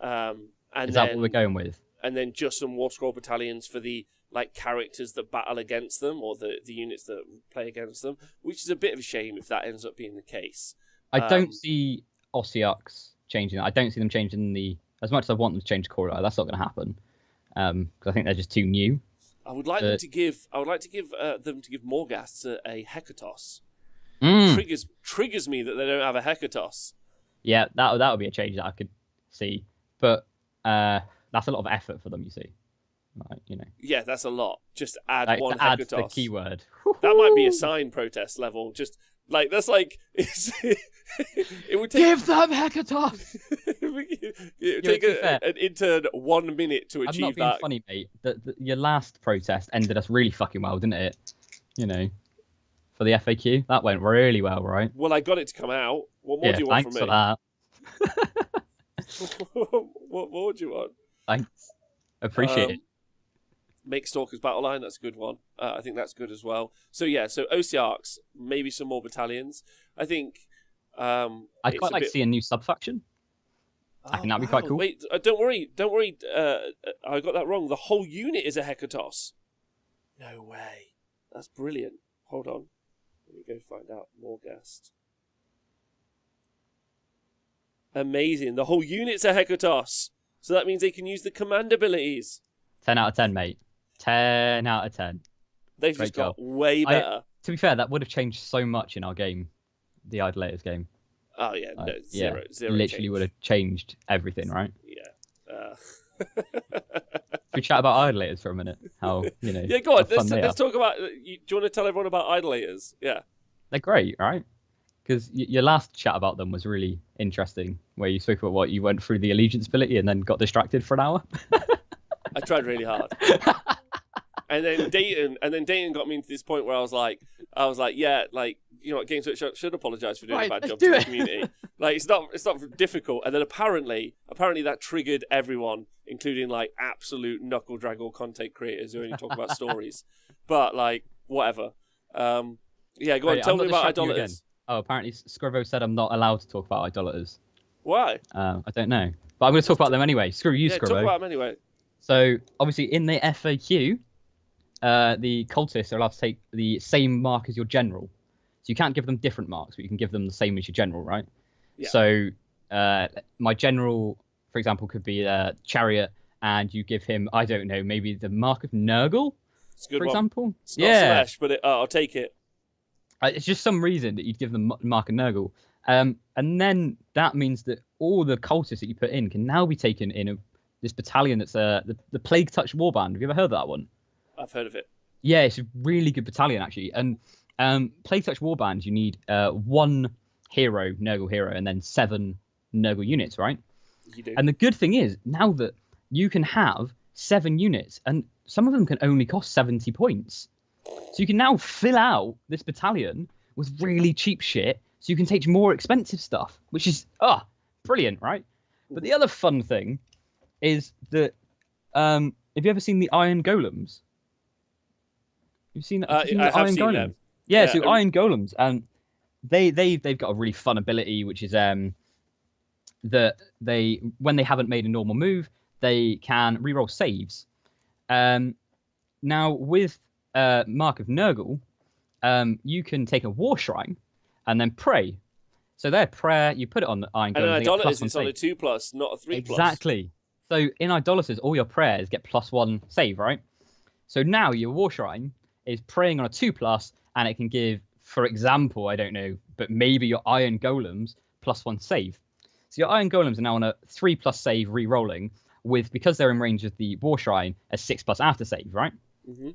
Is that what we're going with? And then just some War Scroll battalions for the characters that battle against them, or the units that play against them, which is a bit of a shame if that ends up being the case. I don't see Ossiarchs changing that. I don't see them changing as much as I want them to change Corridor. That's not going to happen. Because I think they're just too new. I would like them to give Morghast a Hekatos. Triggers me that they don't have a Hekatos. Yeah, that would be a change that I could see, but that's a lot of effort for them. You see, right, Yeah, that's a lot. Just add one Hekatos. Add the keyword. That might be a sign protest level. Just like that's like it would take. Give them Hekatos. It would take an intern 1 minute to achieve that. I'm not being funny, mate. Your last protest ended us really fucking well, didn't it? For the FAQ, that went really well, right? Well, I got it to come out. What more do you want from me? Thanks for that. What more do you want? Thanks. Appreciate it. Make Stalker's Battle Line, that's a good one. I think that's good as well. So yeah, Ossiarchs, maybe some more battalions. I think I'd quite like to see a new sub-faction. I think that'd be quite cool. Wait, don't worry. I got that wrong. The whole unit is a Hekatos. No way. That's brilliant. Hold on. Let me go find out. Morghast. Amazing. The whole unit's a Hekatos. So that means they can use the command abilities. 10 out of 10, mate. 10 out of 10. They've just got way better. To be fair, that would have changed so much in our game. The Idolators game. Oh, yeah. No, zero literally change. would have changed everything, right? Yeah. we chat about idolaters for a minute? How Yeah, go on. how fun Let's talk about. Do you want to tell everyone about idolaters? Yeah. They're great, right? Because your last chat about them was really interesting, where you spoke about what you went through the allegiance ability and then got distracted for an hour. I tried really hard. And then Dayton got me into this point where I was like, yeah, like, you know what, Games Workshop should apologise for doing a bad job to the community. Like, it's not difficult. And then apparently that triggered everyone, including like absolute knuckle draggle content creators who only talk about stories. But like, whatever. Yeah, go on, tell me about idolaters. Oh, apparently Scrivo said I'm not allowed to talk about idolaters. Why? I don't know, but I'm going to talk about them anyway. Screw you, Scrivo. Talk about them anyway. So obviously in the FAQ, the cultists are allowed to take the same mark as your general. So you can't give them different marks, but you can give them the same as your general, right? Yeah. So my general, for example, could be a chariot, and you give him, I don't know, maybe the mark of Nurgle, for example. It's not Slash, but I'll take it. It's just some reason that you'd give them mark of Nurgle. And then that means that all the cultists that you put in can now be taken in this battalion that's the Plague Touch Warband. Have you ever heard of that one? I've heard of it. Yeah, it's a really good battalion, actually. And Plague Touch Warband, you need 1 hero, Nurgle hero, and then 7 Nurgle units, right? You do. And the good thing is, now that you can have 7 units, and some of them can only cost 70 points. So you can now fill out this battalion with really cheap shit, so you can take more expensive stuff, which is, brilliant, right? But the other fun thing is that, have you ever seen the Iron Golems? You've seen that? I have Iron seen Golems? them. Yeah, so Iron Golems, they've got a really fun ability, which is that when they haven't made a normal move, they can reroll saves. Now with Mark of Nurgle, you can take a War Shrine and then pray. So their prayer, you put it on the Iron Golems. And in Idolaters, it's on a 2+, not a 3+. Exactly. So in Idolaters, all your prayers get +1 save, right? So now your War Shrine is praying on a 2+, and it can give, for example, I don't know, but maybe your Iron Golems +1 save. So your Iron Golems are now on a 3+ save re-rolling with, because they're in range of the War Shrine, a 6+ after save, right? Mm-hmm.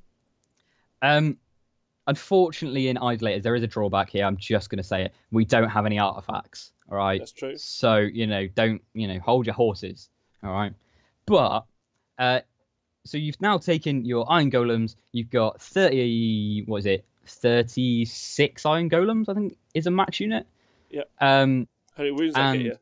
Unfortunately, in Idolaters, there is a drawback here. I'm just going to say it. We don't have any artifacts, all right? That's true. So, don't, hold your horses, all right? But, so you've now taken your Iron Golems. You've got 36 Iron Golems, I think, is a max unit. Yeah. How many wounds that get you?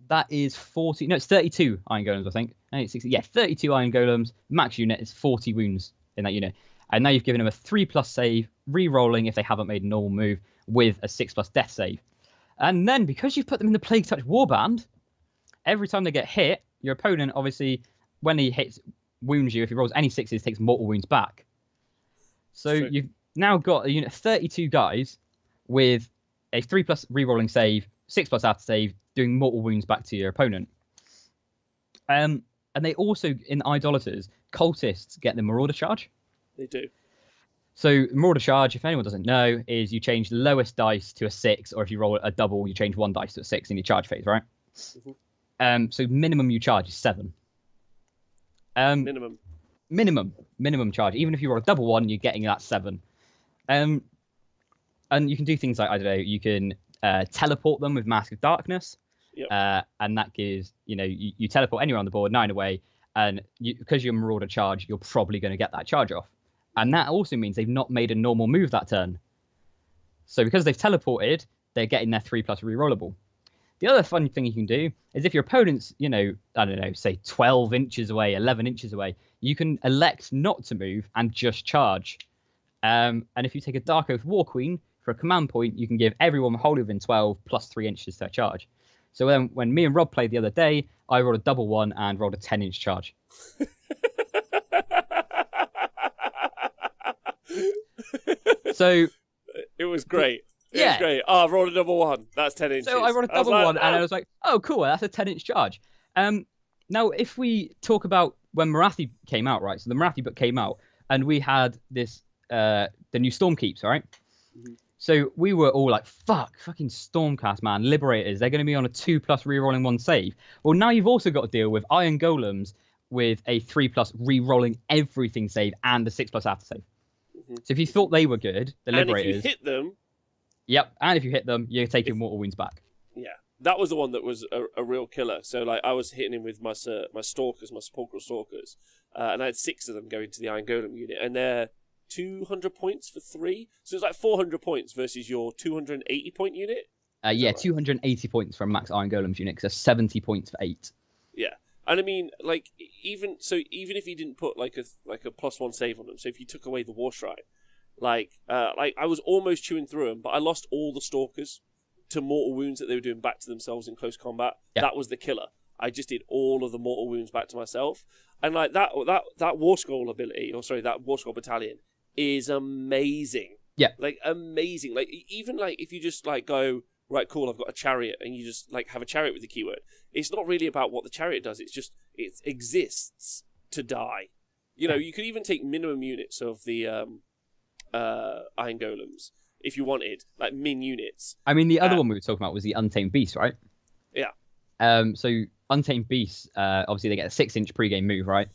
That is 40. No, it's 32 Iron Golems, I think. No, it's 60. Yeah, 32 Iron Golems. Max unit is 40 wounds in that unit. And now you've given them a 3+ save, re-rolling if they haven't made a normal move, with a 6+ death save. And then, because you've put them in the Plague Touch Warband, every time they get hit, your opponent, obviously, when he wounds you, if he rolls any 6s, takes mortal wounds back. So you've now got a unit of 32 guys with a 3+ re-rolling save, 6+ after save, doing mortal wounds back to your opponent. And they also, in Idolaters, cultists get the Marauder Charge. They do. So Marauder Charge, if anyone doesn't know, is you change the lowest dice to a 6, or if you roll a double, you change 1 dice to a 6 in your charge phase, right? Mm-hmm. So minimum you charge is 7. Minimum charge. Even if you roll a double 1, you're getting that 7. And you can do things like, I don't know, you can teleport them with Mask of Darkness. Yep. And that gives, you teleport anywhere on the board, 9 away, and because you're Marauder Charge, you're probably going to get that charge off. And that also means they've not made a normal move that turn. So because they've teleported, they're getting their 3+ rerollable. The other fun thing you can do is if your opponent's, I don't know, say 12 inches away, 11 inches away, you can elect not to move and just charge. And if you take a Dark Oath War Queen for a command point, you can give everyone wholly within 12 +3 inches to their charge. So then when me and Rob played the other day, I rolled a double 1 and rolled a 10-inch charge. So it was great. It was great. I rolled a double 1. That's 10 inches. So I rolled a double 1 and I was like, oh, cool. That's a 10-inch charge. Now, if we talk about when Marathi came out, right? So the Marathi book came out and we had this, the new Stormkeeps, right? Mm-hmm. So we were all like, fucking Stormcast, man. Liberators, they're going to be on a 2+ rerolling 1 save. Well, now you've also got to deal with Iron Golems with a 3+ re-rolling everything save and a 6+ after save. So if you thought they were good, the Liberators. And if you hit them. Yep, and if you hit them, you're taking mortal wounds back. Yeah, that was the one that was a real killer. So like I was hitting him with my stalkers, my sepulchral stalkers, and I had 6 of them going to the Iron Golem unit, and they're 200 points for 3. So it's like 400 points versus your 280 point unit. Yeah, right? 280 points from max Iron Golems unit, because there's 70 points for 8. Yeah, and I mean, like even if you didn't put like a +1 save on them, so if you took away the War Shrine, like I was almost chewing through them, but I lost all the stalkers to mortal wounds that they were doing back to themselves in close combat. Yeah. That was the killer. I just did all of the mortal wounds back to myself, and like that War Scroll ability, that War Scroll battalion is amazing. Yeah, like amazing. Like even like if you just like go, right, cool, I've got a chariot, and you just like have a chariot with the keyword. It's not really about what the chariot does. It's just it exists to die. You know, you could even take minimum units of the Iron Golems if you wanted, like min units. I mean, the other one we were talking about was the Untamed Beast, right? Yeah. So Untamed Beasts, obviously they get a 6-inch pre-game move, right?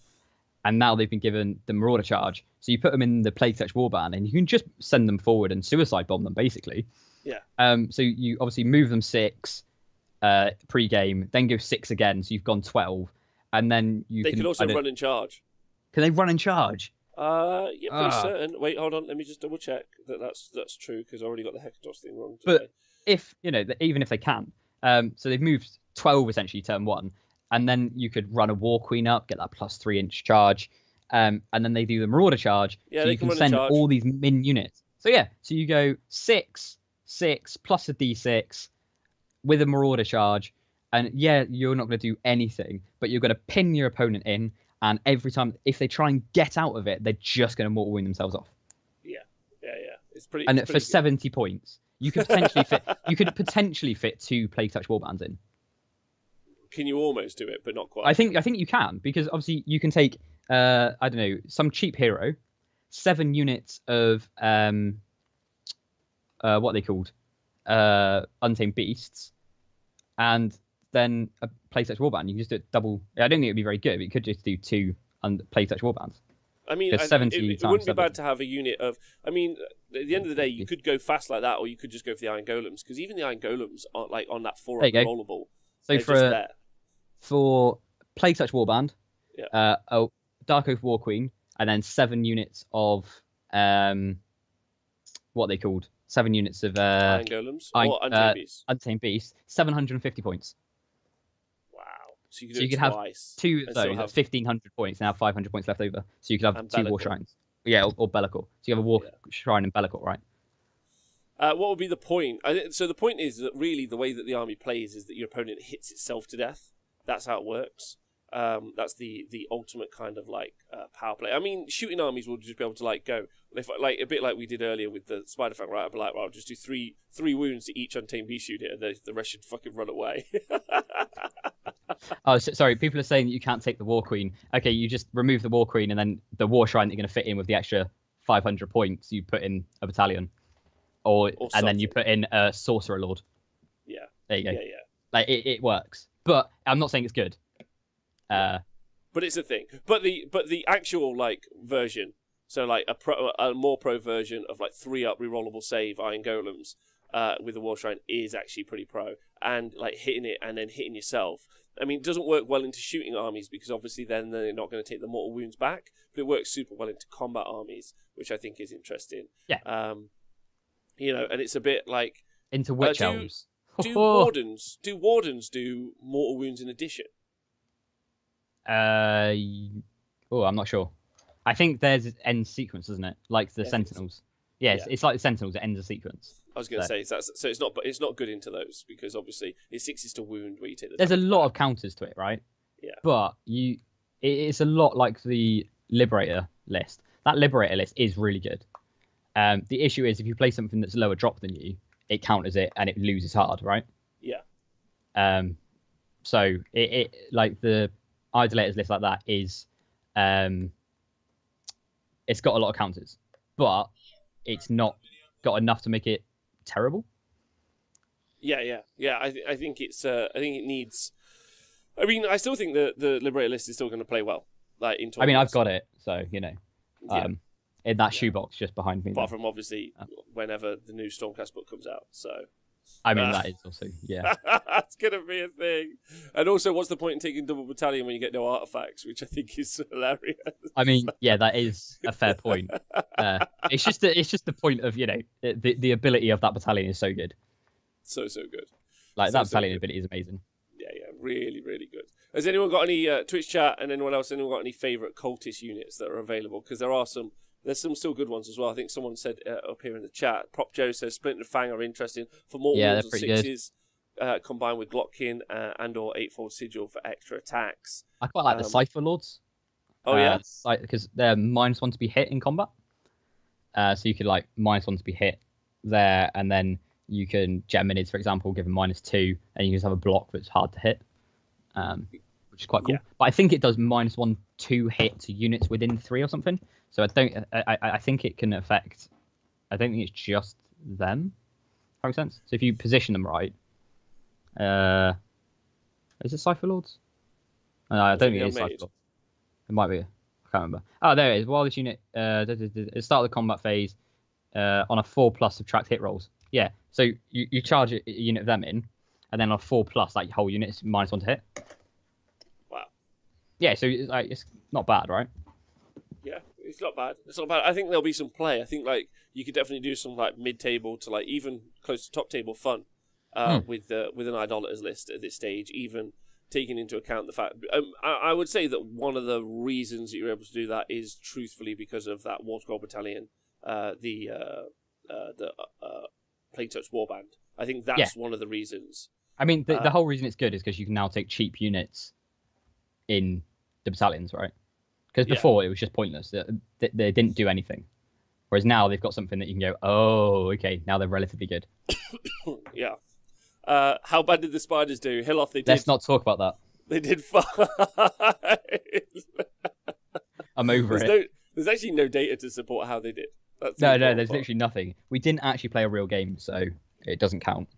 And now they've been given the Marauder charge. So you put them in the Plague Touch Warband, and you can just send them forward and suicide bomb them, basically. Yeah. So you obviously move them 6 pre-game, then go 6 again, so you've gone 12, and then they can also run and charge. Can they run and charge? Yeah, pretty certain. Wait, hold on. Let me just double check that's true, because I already got the Hekatos thing wrong today. But if even if they can, so they've moved 12 essentially turn 1, and then you could run a War Queen up, get that +3-inch charge, and then they do the Marauder charge. Yeah, so you can send all these min units. So yeah, so you go 6 plus a D6 with a Marauder charge, and yeah, you're not going to do anything, but you're going to pin your opponent in. And every time, if they try and get out of it, they're just going to mortal wound themselves off. Yeah. It's pretty. And it's for pretty 70 points, you could potentially fit 2 Plague Touch Warbands in. Can you almost do it, but not quite? I think you can, because obviously you can take I don't know, some cheap hero, 7 units of what are they called, Untamed Beasts, and then a Plague Touch Warband. You can just do it double. I don't think it would be very good, but you could just do 2 Plague Touch Warbands. I mean, it wouldn't be bad to have a unit of. I mean, at the end of the day, you could go fast like that, or you could just go for the Iron Golems, because even the Iron Golems aren't like on that 4 rollable. So for Plague Touch Warband, a Dark Oath War Queen, and then 7 units of what are they called? 7 units of Iron Golems or Untamed Beasts. Untamed Beasts, 750 points. So you could have 2 of those, that's 1,500 points, and have 500 points left over. So you could have 2 War Shrines. Yeah, or Bellicor. So you have a War Shrine and Bellicor, right? What would be the point? So the point is that really the way that the army plays is that your opponent hits itself to death. That's how it works. That's the ultimate kind of like power play. I mean, shooting armies will just be able to like go, if like a bit like we did earlier with the Spider Fang, right? I'd be like, well, I'll just do three wounds to each Untamed Beast unit, and the rest should fucking run away. Oh, sorry. People are saying that you can't take the War Queen. Okay, you just remove the War Queen, and then the War Shrine that you're going to fit in with the extra 500 points, you put in a battalion, and then you put in a Sorcerer Lord. Yeah. There you go. Yeah. Like it works, but I'm not saying it's good. But it's a thing. But the actual like version, so like a more pro version of like 3-up rerollable save Iron Golems with the War Shrine is actually pretty pro, and like hitting it and then hitting yourself. I mean, it doesn't work well into shooting armies, because obviously then they're not going to take the mortal wounds back, but it works super well into combat armies, which I think is interesting. Yeah. And it's a bit like into Witch Elves. Do wardens do mortal wounds in addition? I'm not sure. I think there's an end sequence, isn't it? Like the Sentinels. Yeah, it's like the Sentinels. It ends a sequence. I was going to say so it's not good into those, because obviously it 6 to wound where you take the. There's a lot of counters to it, right? Yeah. But it's a lot like the Liberator list. That Liberator list is really good. The issue is if you play something that's lower drop than you, it counters it and it loses hard, right? Yeah. So it like the Idolators list like that is, it's got a lot of counters, but it's not got enough to make it terrible. Yeah. I think it needs. I mean, I still think the Liberator list is still going to play well. Like in I mean, I've tournaments. got it, so Yeah. in that shoebox just behind me. Apart there. from obviously whenever the new Stormcast book comes out. So I mean, that is also that's going to be a thing. And also, what's the point in taking double battalion when you get no artifacts, which I think is hilarious. I mean, yeah, that is a fair point. It's just the point of the ability of that battalion is so good. So good. Like that battalion good. ability is amazing. Yeah, really, really good. Has anyone got any Twitch chat and anyone else? Anyone got any favourite cultist units that are available? Because there's some still good ones as well. I think someone said up here in the chat. Prop Joe says Splinter Fang are interesting for more wolves and sixes, combined with Glockkin and/or eightfold sigil for extra attacks. I quite like the Cypher Lords. Oh yeah, because they're -1 to be hit in combat. So you could like -1 to be hit there, and then you can Geminids, for example, give them -2, and you can just have a block that's hard to hit, which is quite cool. Yeah. But I think it does -1 to hit to units within 3 or something. So I think it can affect. I don't think it's just them. That makes sense. So if you position them right, is it Cypher Lords? No, I don't think it is Cypher Lords. It might be. I can't remember. Oh, there it is. While this unit at the start of the combat phase, on a 4+ subtract hit rolls. Yeah. So you charge a unit of them in, and then on a 4+, like your whole unit is -1 to hit. Wow. Yeah. So it's not bad, right? Yeah, it's not bad. It's not bad. I think there'll be some play. I think like you could definitely do some like mid-table to like even close to top table fun with an idolaters list at this stage, even taking into account the fact. I would say that one of the reasons that you're able to do that is truthfully because of that War Scroll Battalion, the Plague Touch Warband. I think that's one of the reasons. I mean, the whole reason it's good is because you can now take cheap units in the battalions, right? Because before it was just pointless. They didn't do anything. Whereas now they've got something that you can go, oh, okay, now they're relatively good. Yeah. How bad did the Spiders do? Hilloff, they did. Let's not talk about that. They did fine. I'm over it. There's actually no data to support how they did. No, there's literally nothing. We didn't actually play a real game, so it doesn't count.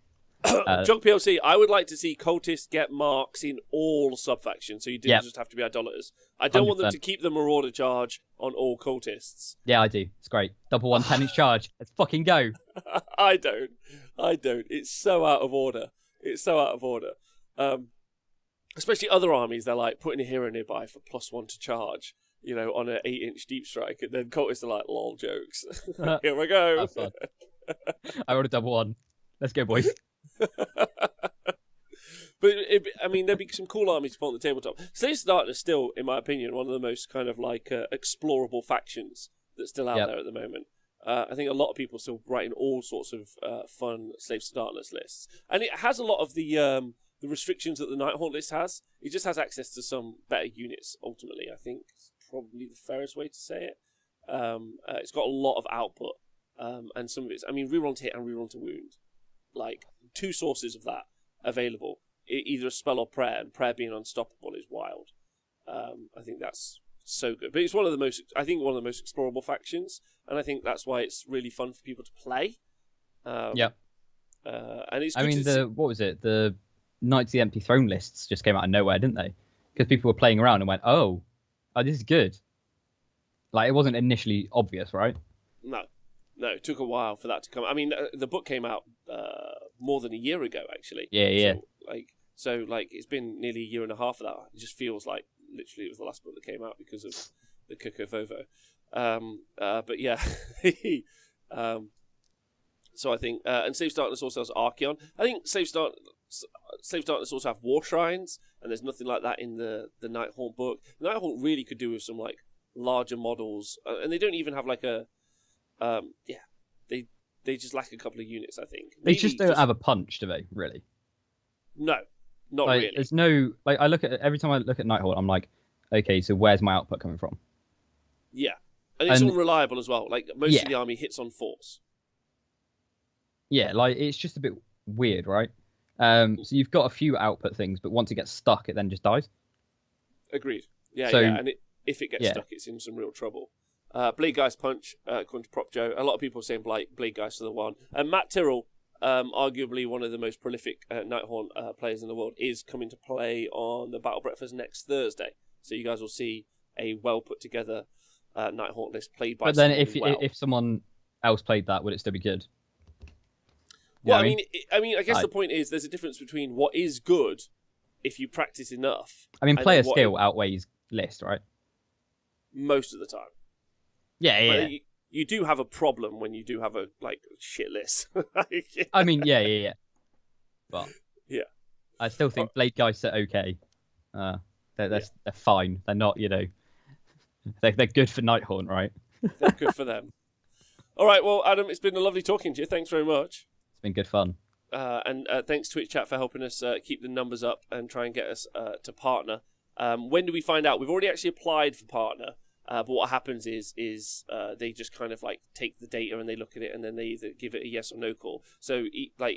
Junk PLC, I would like to see cultists get marks in all sub-factions, so you didn't just have to be idolaters. I don't 100%. Want them to keep the Marauder charge on all cultists. Yeah, I do. It's great. Double 1/10 charge. Let's fucking go. I don't. It's so out of order. Especially other armies, they're like putting a hero nearby for +1 to charge, on an 8-inch deep strike, and then cultists are like, lol, jokes. Here we go. That's fun. I rolled a double 1. Let's go, boys. But there'd be some cool armies to put on the tabletop. Slaves to Darkness still, in my opinion, one of the most kind of like explorable factions that's still out there at the moment. I think a lot of people are still writing all sorts of fun Slaves to Darkness lists, and it has a lot of the restrictions that the Nighthaunt list has. It just has access to some better units. Ultimately, I think is probably the fairest way to say it. It's got a lot of output, and some of it's, reroll to hit and reroll to wound. Like 2 sources of that available, either a spell or prayer, and prayer being unstoppable is wild. I think that's so good, but it's one of the most explorable factions, and I think that's why it's really fun for people to play. And it's good what was it? The Knights of the Empty Throne lists just came out of nowhere, didn't they? Because people were playing around and went, oh, this is good. Like it wasn't initially obvious, right? No, it took a while for that to come. The book came out more than a year ago, actually. Yeah. So it's been nearly a year and a half of that. It just feels like literally it was the last book that came out because of the Coco Vovo. But yeah. So I think, and Slaves to Darkness also has Archeon. I think Slaves to Darkness also have War Shrines, and there's nothing like that in the Nighthaunt book. Nighthaunt really could do with some like larger models, and they don't even have like a. They just lack a couple of units, I think. They just don't have a punch, do they? Really? No, not really. There's no I look at every time I look at Nighthaunt, I'm like, okay, so where's my output coming from? Yeah, and it's unreliable as well. Like most of the army hits on force. Yeah, it's just a bit weird, right? So you've got a few output things, but once it gets stuck, it then just dies. Agreed. Yeah, and if it gets stuck, it's in some real trouble. Blade Geist Punch, according to Prop Joe. A lot of people are saying Blade Geist are the one. And Matt Tyrrell arguably one of the most prolific Nighthaunt players in the world, is coming to play on the Battle Breakfast next Thursday. So you guys will see a well put together Nighthaunt list played by. But then, someone if someone else played that, would it still be good? Well, I guess the point is there's a difference between what is good if you practice enough. I mean, player skill outweighs list, right? Most of the time. Yeah. But you do have a problem when you do have a shit list. I mean, yeah. But yeah, I still think Blade Guys are okay. They're fine. They're not, they're good for Nighthaunt, right? They're good for them. All right, well, Adam, it's been a lovely talking to you. Thanks very much. It's been good fun. And thanks Twitch chat for helping us keep the numbers up and try and get us to partner. When do we find out? We've already actually applied for partner. But what happens is they just kind of take the data and they look at it and then they either give it a yes or no call. So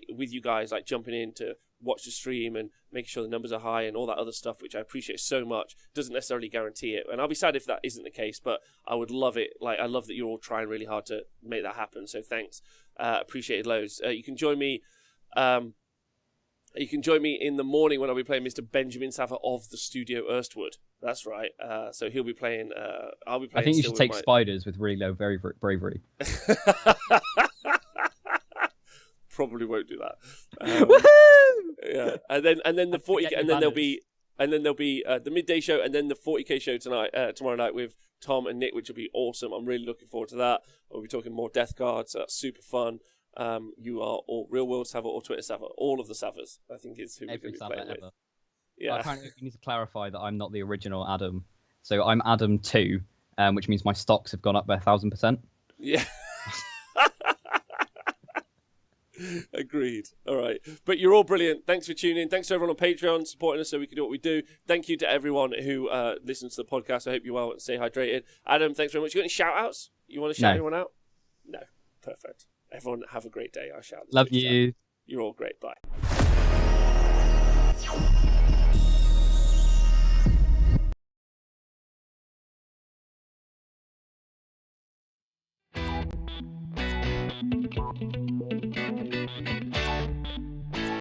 with you guys jumping in to watch the stream and making sure the numbers are high and all that other stuff, which I appreciate so much, doesn't necessarily guarantee it. And I'll be sad if that isn't the case, but I would love it. I love that you're all trying really hard to make that happen. So thanks, appreciate it loads. You can join me. You can join me in the morning when I'll be playing Mr. Benjamin Saffer of the Studio Erstwood. That's right. So he'll be playing. I'll be playing. I think you should take spiders with really low bravery. Probably won't do that. Woohoo! Yeah, and then the 40, and then there'll be the midday show, and then the 40k show tomorrow night with Tom and Nick, which will be awesome. I'm really looking forward to that. We'll be talking more Death Guard, so that's super fun. You are all Real World Savver or Twitter Savver. All of the Savvers, I think, is who we're going to be playing with. Ever. Yeah. Well, apparently we need to clarify that I'm not the original Adam. So I'm Adam 2, which means my stocks have gone up by 1,000%. Yeah. Agreed. All right. But you're all brilliant. Thanks for tuning in. Thanks to everyone on Patreon supporting us so we can do what we do. Thank you to everyone who listens to the podcast. I hope you're well and stay hydrated. Adam, thanks very much. You got any shout outs? You want to shout anyone out? No. Perfect. Everyone have a great day. I shout. Love you. You're all great. Bye.